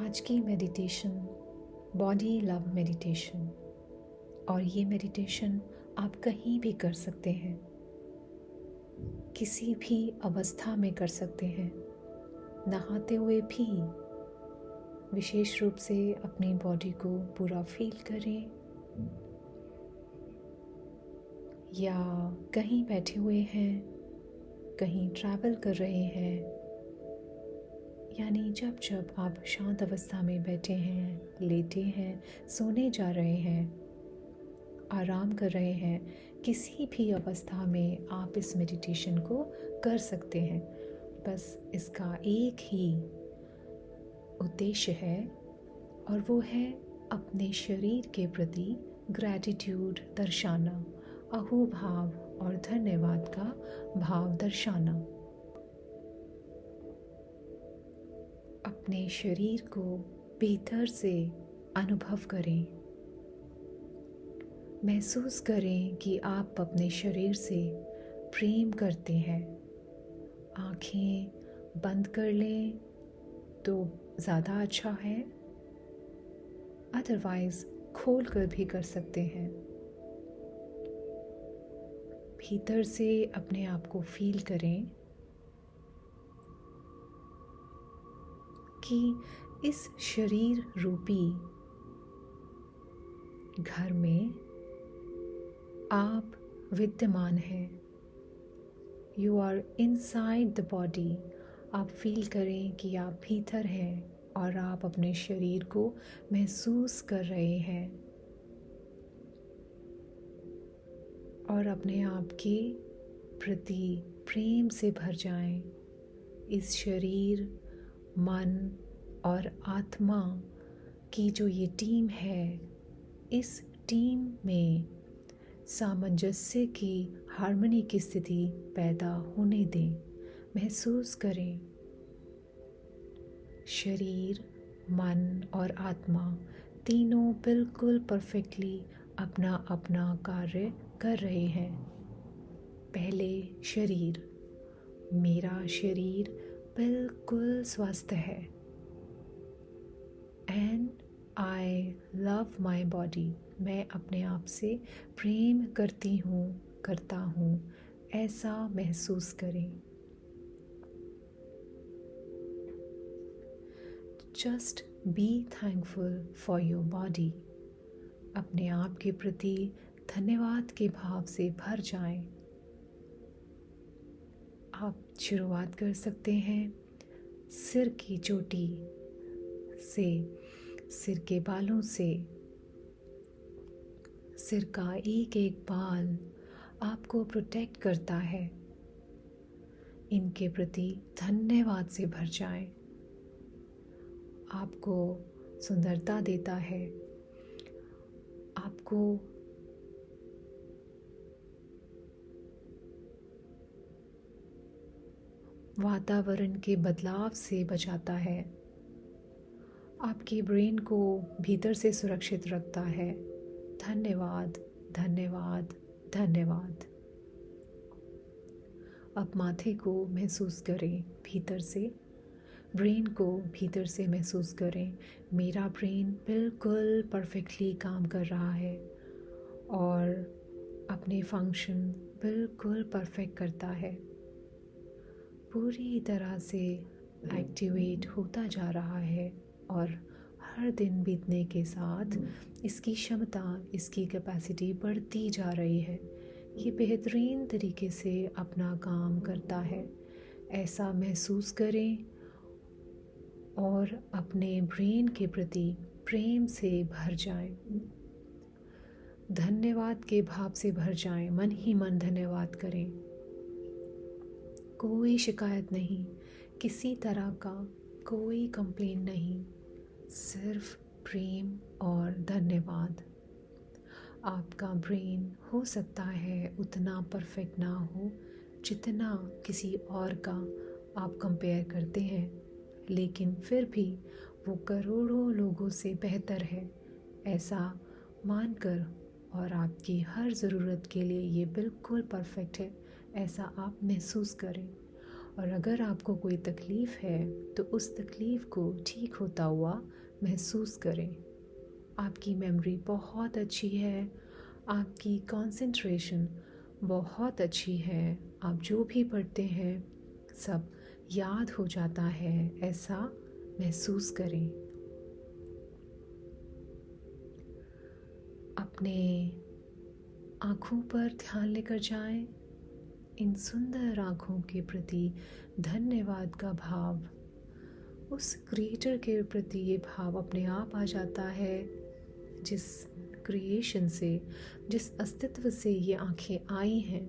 आज की meditation body love meditation, और ये मेडिटेशन आप कहीं भी कर सकते हैं, किसी भी अवस्था में कर सकते हैं। नहाते हुए भी विशेष रूप से अपनी बॉडी को पूरा फील करें, या कहीं बैठे हुए हैं, कहीं ट्रैवल कर रहे हैं, यानी जब जब आप शांत अवस्था में बैठे हैं, लेटे हैं, सोने जा रहे हैं, आराम कर रहे हैं, किसी भी अवस्था में आप इस मेडिटेशन को कर सकते हैं। बस इसका एक ही उद्देश्य है, और वो है अपने शरीर के प्रति ग्रैटिट्यूड दर्शाना, अहोभाव और धन्यवाद का भाव दर्शाना। अपने शरीर को भीतर से अनुभव करें, महसूस करें कि आप अपने शरीर से प्रेम करते हैं। आँखें बंद कर लें तो ज़्यादा अच्छा है, अदरवाइज़ खोल कर भी कर सकते हैं। भीतर से अपने आप को फील करें कि इस शरीर रूपी घर में आप विद्यमान हैं। You are inside the body. आप फील करें कि आप भीतर हैं और आप अपने शरीर को महसूस कर रहे हैं, और अपने आप के प्रति प्रेम से भर जाएं। इस शरीर, मन और आत्मा की जो ये टीम है, इस टीम में सामंजस्य की, हार्मनी की स्थिति पैदा होने दें। महसूस करें शरीर, मन और आत्मा तीनों बिल्कुल परफेक्टली अपना अपना कार्य कर रहे हैं। पहले शरीर। मेरा शरीर बिल्कुल स्वस्थ है, and I love my body. मैं अपने आप से प्रेम करता हूँ, ऐसा महसूस करें। Just be thankful for your body. अपने आप के प्रति धन्यवाद के भाव से भर जाएं। आप शुरुआत कर सकते हैं सिर की चोटी से, सिर के बालों से। सिर का एक एक बाल आपको प्रोटेक्ट करता है। इनके प्रति धन्यवाद से भर जाएं। आपको सुंदरता देता है, आपको वातावरण के बदलाव से बचाता है, आपके ब्रेन को भीतर से सुरक्षित रखता है। धन्यवाद, धन्यवाद, धन्यवाद। अब माथे को महसूस करें भीतर से, ब्रेन को भीतर से महसूस करें। मेरा ब्रेन बिल्कुल परफेक्टली काम कर रहा है और अपने फंक्शन बिल्कुल परफेक्ट करता है, पूरी तरह से एक्टिवेट होता जा रहा है, और हर दिन बीतने के साथ इसकी क्षमता, इसकी कैपेसिटी बढ़ती जा रही है। ये बेहतरीन तरीके से अपना काम करता है। ऐसा महसूस करें और अपने ब्रेन के प्रति प्रेम से भर जाएं, धन्यवाद के भाव से भर जाएं। मन ही मन धन्यवाद करें। कोई शिकायत नहीं, किसी तरह का कोई कंप्लेन नहीं, सिर्फ प्रेम और धन्यवाद। आपका ब्रेन हो सकता है उतना परफेक्ट ना हो जितना किसी और का आप कंपेयर करते हैं, लेकिन फिर भी वो करोड़ों लोगों से बेहतर है, ऐसा मानकर, और आपकी हर ज़रूरत के लिए ये बिल्कुल परफेक्ट है, ऐसा आप महसूस करें। और अगर आपको कोई तकलीफ़ है तो उस तकलीफ़ को ठीक होता हुआ महसूस करें। आपकी मेमोरी बहुत अच्छी है, आपकी कंसंट्रेशन बहुत अच्छी है, आप जो भी पढ़ते हैं सब याद हो जाता है, ऐसा महसूस करें। अपने आँखों पर ध्यान लेकर जाएं। इन सुंदर आँखों के प्रति धन्यवाद का भाव, उस क्रिएटर के प्रति ये भाव अपने आप आ जाता है, जिस क्रिएशन से, जिस अस्तित्व से ये आँखें आई हैं।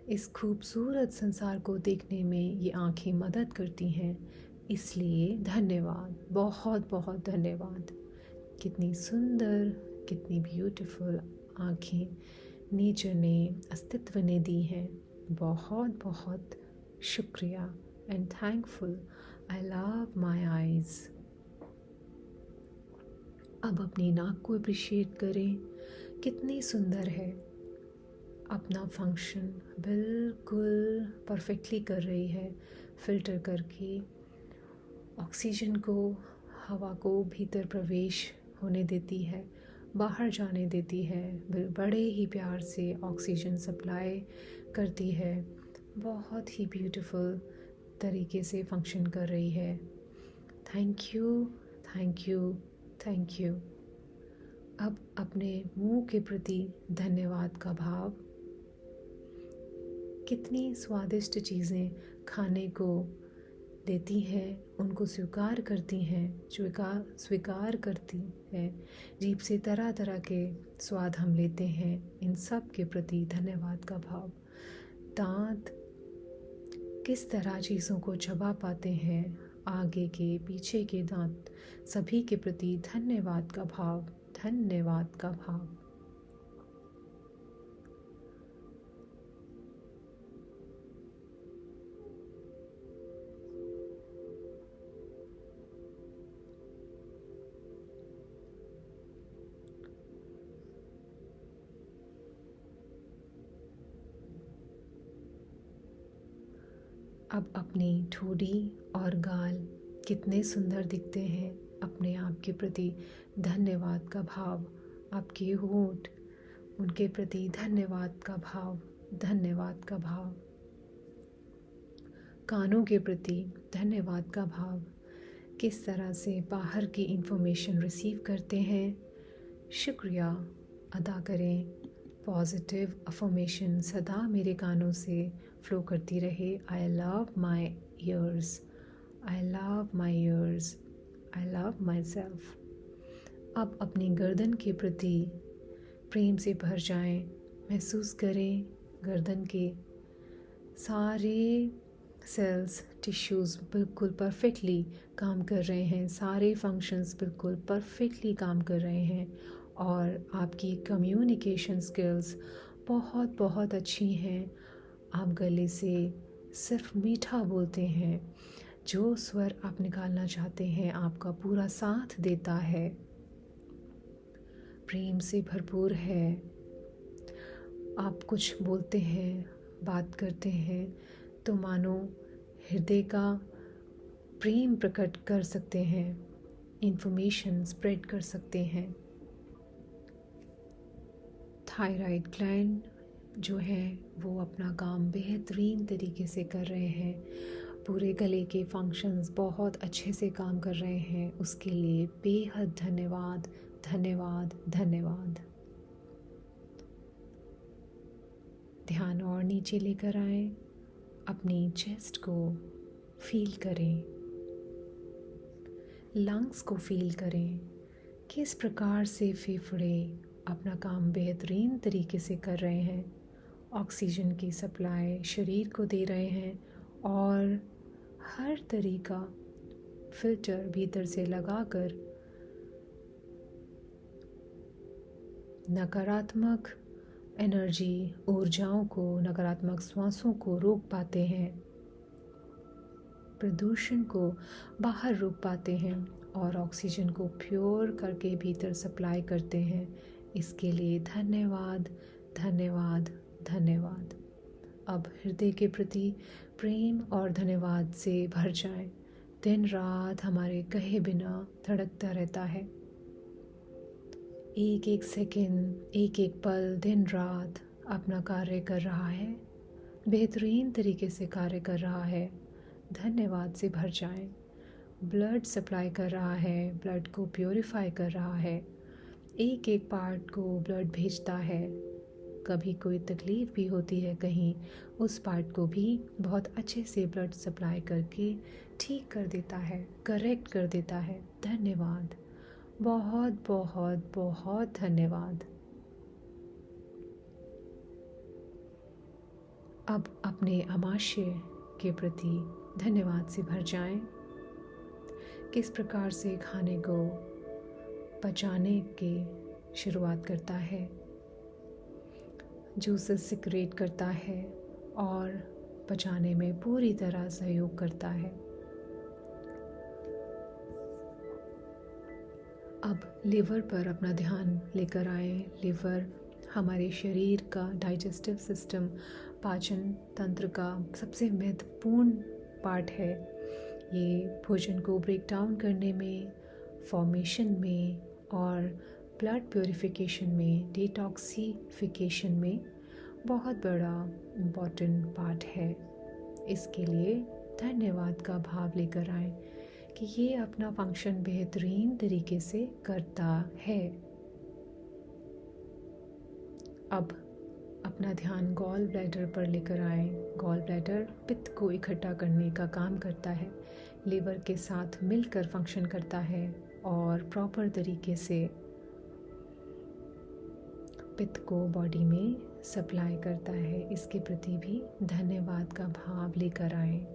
इस खूबसूरत संसार को देखने में ये आँखें मदद करती हैं, इसलिए धन्यवाद, बहुत बहुत धन्यवाद। कितनी सुंदर, कितनी ब्यूटीफुल आँखें नेचर ने, अस्तित्व ने दी हैं। बहुत बहुत शुक्रिया and thankful. I love my eyes. अब अपनी नाक को अप्रिशिएट करें, कितनी सुंदर है। अपना फंक्शन बिल्कुल परफेक्टली कर रही है, फिल्टर करके ऑक्सीजन को, हवा को भीतर प्रवेश होने देती है, बाहर जाने देती है, बड़े ही प्यार से ऑक्सीजन सप्लाई करती है। बहुत ही ब्यूटीफुल तरीके से फंक्शन कर रही है। Thank you, thank you, thank you. अब अपने मुंह के प्रति धन्यवाद का भाव, कितनी स्वादिष्ट चीज़ें खाने को देती हैं, उनको स्वीकार करती हैं, स्वीकार करती हैं, जीभ से तरह तरह के स्वाद हम लेते हैं, इन सब के प्रति धन्यवाद का भाव। दांत किस तरह चीज़ों को चबा पाते हैं, आगे के पीछे के दांत, सभी के प्रति धन्यवाद का भाव, धन्यवाद का भाव। अब अपनी ठोड़ी और गाल कितने सुंदर दिखते हैं, अपने आप के प्रति धन्यवाद का भाव। आपके होंठ, उनके प्रति धन्यवाद का भाव, धन्यवाद का भाव। कानों के प्रति धन्यवाद का भाव, किस तरह से बाहर की इंफॉर्मेशन रिसीव करते हैं, शुक्रिया अदा करें। पॉजिटिव अफर्मेशन सदा मेरे कानों से फ्लो करती रहे। I love my years, I love my years, I love my self. अब अपनी गर्दन के प्रति प्रेम से भर जाएं, महसूस करें गर्दन के सारे सेल्स, टिश्यूज़ बिल्कुल परफेक्टली काम कर रहे हैं, सारे फंक्शंस बिल्कुल परफेक्टली काम कर रहे हैं और आपकी कम्युनिकेशन स्किल्स बहुत बहुत अच्छी हैं। आप गले से सिर्फ मीठा बोलते हैं, जो स्वर आप निकालना चाहते हैं आपका पूरा साथ देता है, प्रेम से भरपूर है। आप कुछ बोलते हैं, बात करते हैं तो मानो हृदय का प्रेम प्रकट कर सकते हैं, इंफॉर्मेशन स्प्रेड कर सकते हैं। थायराइड ग्लैंड जो है वो अपना काम बेहतरीन तरीके से कर रहे हैं, पूरे गले के फंक्शंस बहुत अच्छे से काम कर रहे हैं, उसके लिए बेहद धन्यवाद, धन्यवाद, धन्यवाद। ध्यान और नीचे लेकर आए, अपनी चेस्ट को फील करें, लंग्स को फील करें, किस प्रकार से फेफड़े अपना काम बेहतरीन तरीके से कर रहे हैं, ऑक्सीजन की सप्लाई शरीर को दे रहे हैं और हर तरीका फिल्टर भीतर से लगाकर नकारात्मक एनर्जी, ऊर्जाओं को, नकारात्मक श्वासों को रोक पाते हैं, प्रदूषण को बाहर रोक पाते हैं और ऑक्सीजन को प्योर करके भीतर सप्लाई करते हैं। इसके लिए धन्यवाद, धन्यवाद, धन्यवाद। अब हृदय के प्रति प्रेम और धन्यवाद से भर जाए। दिन रात हमारे कहे बिना धड़कता रहता है। एक एक सेकंड, एक एक पल दिन रात अपना कार्य कर रहा है, बेहतरीन तरीके से कार्य कर रहा है। धन्यवाद से भर जाएं। ब्लड सप्लाई कर रहा है, ब्लड को प्योरीफाई कर रहा है, एक एक पार्ट को ब्लड भेजता है। कभी कोई तकलीफ़ भी होती है कहीं, उस पार्ट को भी बहुत अच्छे से ब्लड सप्लाई करके ठीक कर देता है, करेक्ट कर देता है। धन्यवाद, बहुत बहुत बहुत धन्यवाद। अब अपने आमाशय के प्रति धन्यवाद से भर जाएं। किस प्रकार से खाने को पचाने की शुरुआत करता है, जूसेस सिक्रेट करता है और पचाने में पूरी तरह सहयोग करता है। अब लिवर पर अपना ध्यान लेकर आए। लिवर हमारे शरीर का डाइजेस्टिव सिस्टम, पाचन तंत्र का सबसे महत्वपूर्ण पार्ट है। ये भोजन को ब्रेक डाउन करने में, फॉर्मेशन में और ब्लड प्योरीफिकेशन में, डिटॉक्सिफिकेशन में बहुत बड़ा इम्पॉर्टेंट पार्ट है। इसके लिए धन्यवाद का भाव लेकर आए कि ये अपना फंक्शन बेहतरीन तरीके से करता है। अब अपना ध्यान गॉल ब्लैडर पर लेकर आए। गॉल ब्लैडर पित्त को इकट्ठा करने का काम करता है, लीवर के साथ मिलकर फंक्शन करता है और प्रॉपर तरीके से पित्त को बॉडी में सप्लाई करता है। इसके प्रति भी धन्यवाद का भाव लेकर आए।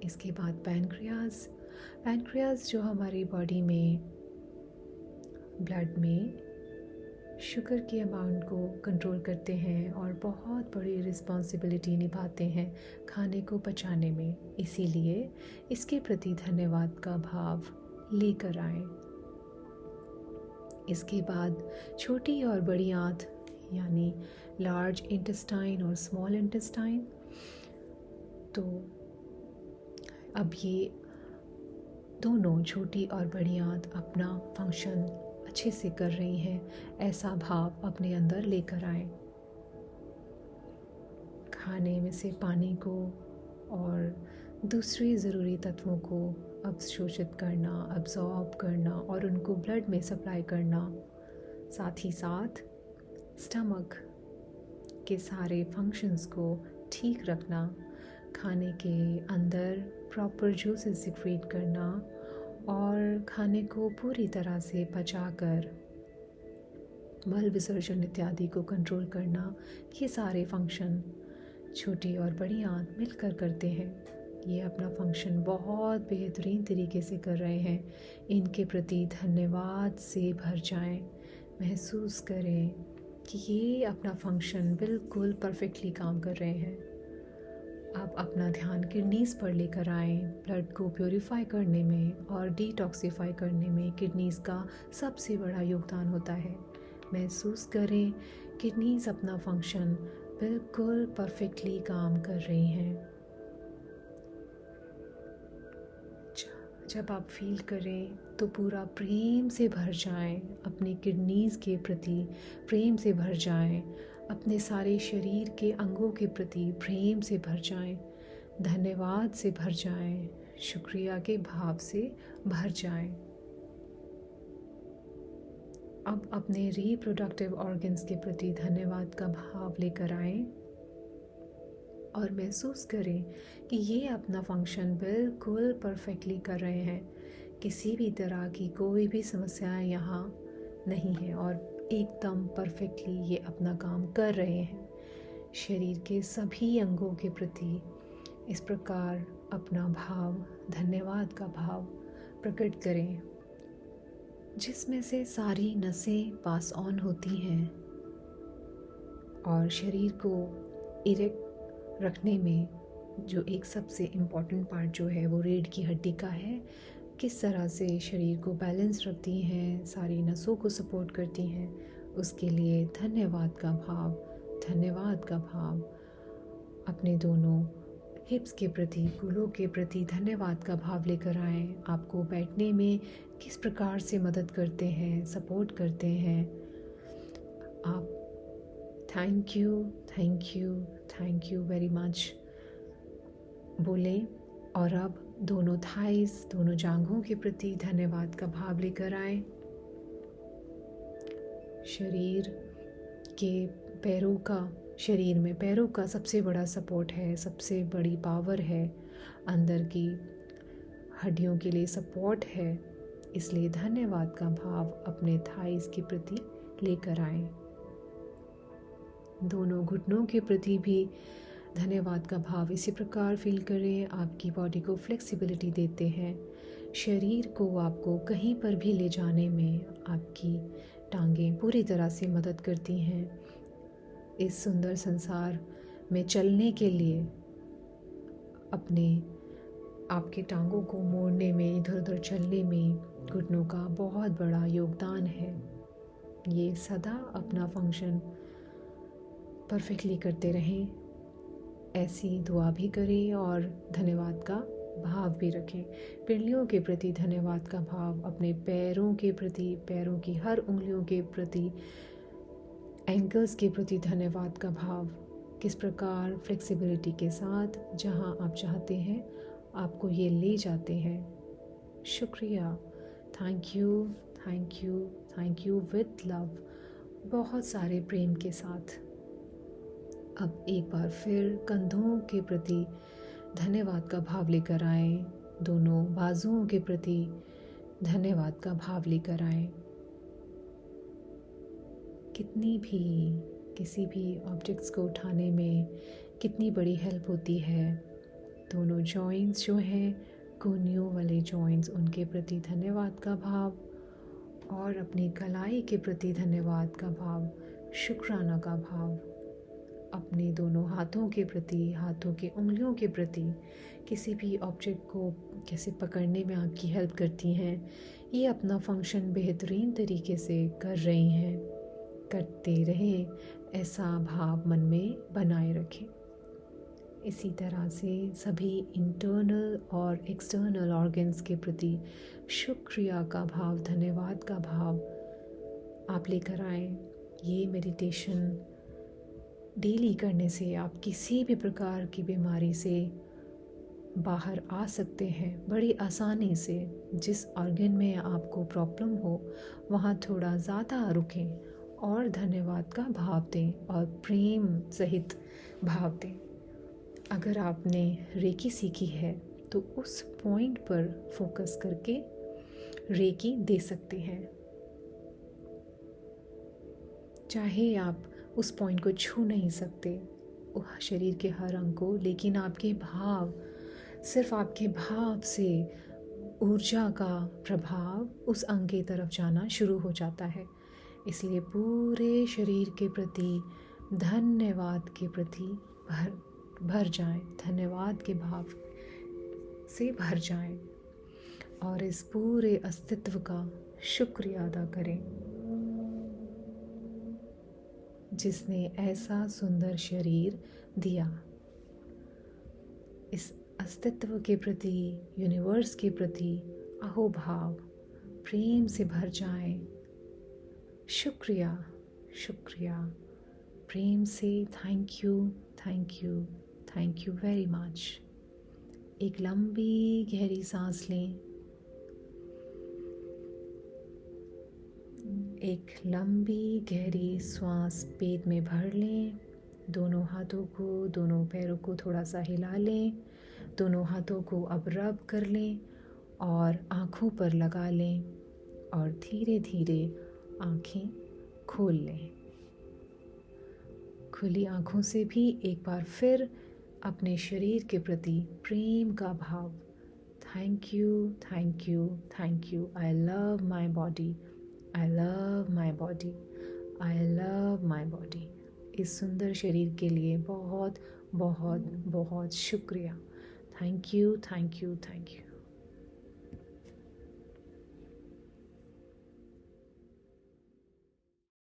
इसके बाद पैनक्रियाज जो हमारी बॉडी में ब्लड में शुगर के अमाउंट को कंट्रोल करते हैं और बहुत बड़ी रिस्पॉन्सिबिलिटी निभाते हैं खाने को पचाने में। इसीलिए इसके प्रति धन्यवाद का भाव लेकर आए। इसके बाद छोटी और बड़ी आंत यानी लार्ज इंटेस्टाइन और स्मॉल इंटेस्टाइन, तो अब ये दोनों छोटी और बड़ी आंत अपना फंक्शन अच्छे से कर रही हैं, ऐसा भाव अपने अंदर लेकर आए। खाने में से पानी को और दूसरे ज़रूरी तत्वों को अवशोषित करना, अब्जॉर्ब करना और उनको ब्लड में सप्लाई करना, साथ ही साथ स्टमक के सारे फंक्शंस को ठीक रखना, खाने के अंदर प्रॉपर जूसेस सिक्रेट करना और खाने को पूरी तरह से पचाकर मल विसर्जन इत्यादि को कंट्रोल करना, ये सारे फंक्शन छोटी और बड़ी आंत मिलकर करते हैं। ये अपना फंक्शन बहुत बेहतरीन तरीके से कर रहे हैं। इनके प्रति धन्यवाद से भर जाएं। महसूस करें कि ये अपना फंक्शन बिल्कुल परफेक्टली काम कर रहे हैं। आप अपना ध्यान किडनीज़ पर लेकर आएँ। ब्लड को प्योरीफाई करने में और डिटॉक्सिफाई करने में किडनीज़ का सबसे बड़ा योगदान होता है। महसूस करें किडनीज़ अपना फंक्शन बिल्कुल परफेक्टली काम कर रही हैं। जब आप फील करें तो पूरा प्रेम से भर जाएं, अपनी किडनीज़ के प्रति प्रेम से भर जाएं, अपने सारे शरीर के अंगों के प्रति प्रेम से भर जाएं, धन्यवाद से भर जाएं, शुक्रिया के भाव से भर जाएं। अब अपने रिप्रोडक्टिव ऑर्गन्स के प्रति धन्यवाद का भाव लेकर आएं और महसूस करें कि ये अपना फंक्शन बिल्कुल परफेक्टली कर रहे हैं। किसी भी तरह की कोई भी समस्याएं यहाँ नहीं है और एकदम परफेक्टली ये अपना काम कर रहे हैं। शरीर के सभी अंगों के प्रति इस प्रकार अपना भाव, धन्यवाद का भाव प्रकट करें, जिसमें से सारी नसें पास ऑन होती हैं और शरीर को इरेक्ट रखने में जो एक सबसे इम्पॉर्टेंट पार्ट जो है वो रीढ़ की हड्डी का है। किस तरह से शरीर को बैलेंस रखती हैं, सारी नसों को सपोर्ट करती हैं, उसके लिए धन्यवाद का भाव, धन्यवाद का भाव अपने दोनों हिप्स के प्रति, कूल्हों के प्रति धन्यवाद का भाव लेकर आएँ। आपको बैठने में किस प्रकार से मदद करते हैं, सपोर्ट करते हैं। आप thank you, thank you, thank you very much बोले। और अब दोनों थाइस, दोनों जांघों के प्रति धन्यवाद का भाव लेकर आए। शरीर में पैरों का सबसे बड़ा सपोर्ट है, सबसे बड़ी पावर है, अंदर की हड्डियों के लिए सपोर्ट है। इसलिए धन्यवाद का भाव अपने थाइस के प्रति लेकर आए। दोनों घुटनों के प्रति भी धन्यवाद का भाव इसी प्रकार फील करें। आपकी बॉडी को फ्लेक्सिबिलिटी देते हैं। शरीर को आपको कहीं पर भी ले जाने में आपकी टांगें पूरी तरह से मदद करती हैं। इस सुंदर संसार में चलने के लिए आपके टांगों को मोड़ने में, इधर उधर चलने में घुटनों का बहुत बड़ा योगदान है। ये सदा अपना फंक्शन परफेक्टली करते रहें। ऐसी दुआ भी करें और धन्यवाद का भाव भी रखें। पिंडलियों के प्रति धन्यवाद का भाव, अपने पैरों के प्रति, पैरों की हर उंगलियों के प्रति, एंकल्स के प्रति धन्यवाद का भाव। किस प्रकार फ्लेक्सिबिलिटी के साथ जहां आप चाहते हैं आपको ये ले जाते हैं। शुक्रिया, thank you, thank you, thank you with love, बहुत सारे प्रेम के साथ। अब एक बार फिर कंधों के प्रति धन्यवाद का भाव लेकर आएं। दोनों बाजुओं के प्रति धन्यवाद का भाव लेकर आएं। किसी भी ऑब्जेक्ट्स को उठाने में कितनी बड़ी हेल्प होती है। दोनों जॉइंट्स जो हैं, कोहनियों वाले जॉइंट्स, उनके प्रति धन्यवाद का भाव और अपनी कलाई के प्रति धन्यवाद का भाव, शुक्राना का भाव। अपने दोनों हाथों के प्रति, हाथों के उंगलियों के प्रति, किसी भी ऑब्जेक्ट को कैसे पकड़ने में आपकी हेल्प करती हैं। ये अपना फंक्शन बेहतरीन तरीके से कर रही हैं। करते रहें, ऐसा भाव मन में बनाए रखें। इसी तरह से सभी इंटरनल और एक्सटर्नल ऑर्गन्स के प्रति शुक्रिया का भाव, धन्यवाद का भाव आप लेकर आएँ। ये मेडिटेशन डेली करने से आप किसी भी प्रकार की बीमारी से बाहर आ सकते हैं बड़ी आसानी से। जिस ऑर्गन में आपको प्रॉब्लम हो वहाँ थोड़ा ज़्यादा रुकें और धन्यवाद का भाव दें और प्रेम सहित भाव दें। अगर आपने रेकी सीखी है तो उस पॉइंट पर फोकस करके रेकी दे सकते हैं। चाहे आप उस पॉइंट को छू नहीं सकते शरीर के हर अंग को, लेकिन आपके भाव, सिर्फ आपके भाव से ऊर्जा का प्रभाव उस अंग की तरफ जाना शुरू हो जाता है। इसलिए पूरे शरीर के प्रति धन्यवाद के प्रति भर जाएं, धन्यवाद के भाव से भर जाएं और इस पूरे अस्तित्व का शुक्रिया अदा करें जिसने ऐसा सुंदर शरीर दिया। इस अस्तित्व के प्रति, यूनिवर्स के प्रति अहोभाव प्रेम से भर जाएं। शुक्रिया, शुक्रिया, प्रेम से thank you, thank you, thank you very much. एक लंबी गहरी सांस लें। एक लंबी गहरी श्वास पेट में भर लें। दोनों हाथों को, दोनों पैरों को थोड़ा सा हिला लें। दोनों हाथों को अब रब कर लें और आँखों पर लगा लें और धीरे धीरे आँखें खोल लें। खुली आँखों से भी एक बार फिर अपने शरीर के प्रति प्रेम का भाव, thank you, thank you, thank you. I love my body, I love my body, I love my body. इस सुंदर शरीर के लिए बहुत बहुत बहुत शुक्रिया। Thank you, thank you, thank you.